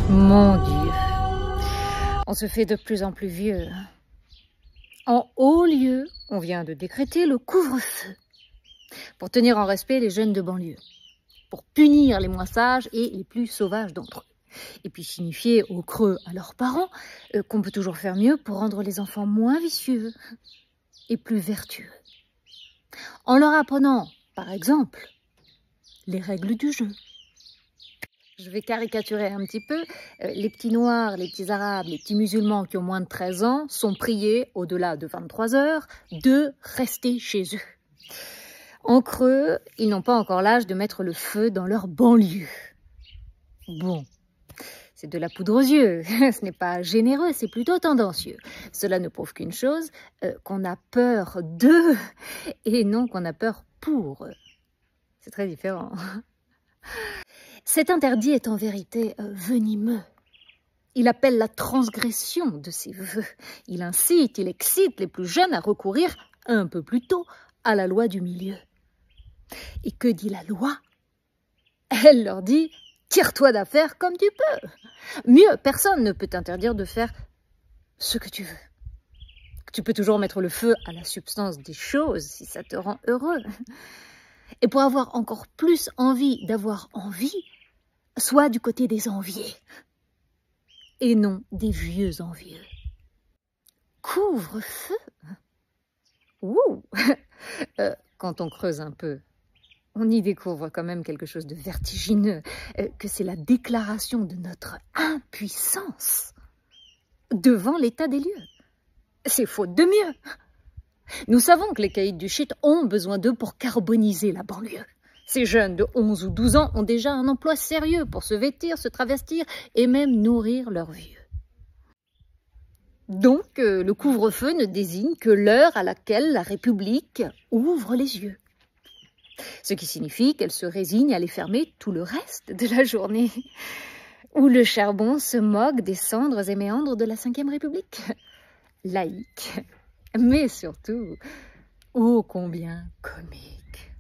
Mon Dieu, on se fait de plus en plus vieux. En haut lieu, on vient de décréter le couvre-feu pour tenir en respect les jeunes de banlieue, pour punir les moins sages et les plus sauvages d'entre eux, et puis signifier au creux à leurs parents qu'on peut toujours faire mieux pour rendre les enfants moins vicieux et plus vertueux, en leur apprenant, par exemple, les règles du jeu. Je vais caricaturer un petit peu. Les petits noirs, les petits arabes, les petits musulmans qui ont moins de 13 ans sont priés, au-delà de 23 heures, de rester chez eux. En creux, ils n'ont pas encore l'âge de mettre le feu dans leur banlieue. Bon, c'est de la poudre aux yeux. Ce n'est pas généreux, c'est plutôt tendancieux. Cela ne prouve qu'une chose, qu'on a peur d'eux et non qu'on a peur pour eux. C'est très différent. Cet interdit est en vérité venimeux. Il appelle la transgression de ses vœux. Il incite, il excite les plus jeunes à recourir un peu plus tôt à la loi du milieu. Et que dit la loi? Elle leur dit « tire-toi d'affaire comme tu peux ». Mieux, personne ne peut t'interdire de faire ce que tu veux. Tu peux toujours mettre le feu à la substance des choses si ça te rend heureux. Et pour avoir encore plus envie d'avoir envie, sois du côté des enviés et non des vieux envieux. Couvre-feu. Ouh. Quand on creuse un peu, on y découvre quand même quelque chose de vertigineux, que c'est la déclaration de notre impuissance devant l'état des lieux. C'est faute de mieux. Nous savons que les caïds du shit ont besoin d'eux pour carboniser la banlieue. Ces jeunes de 11 ou 12 ans ont déjà un emploi sérieux pour se vêtir, se travestir et même nourrir leurs vieux. Donc, le couvre-feu ne désigne que l'heure à laquelle la République ouvre les yeux. Ce qui signifie qu'elle se résigne à les fermer tout le reste de la journée, où le charbon se moque des cendres et méandres de la Ve République. Laïque, mais surtout, ô combien comique.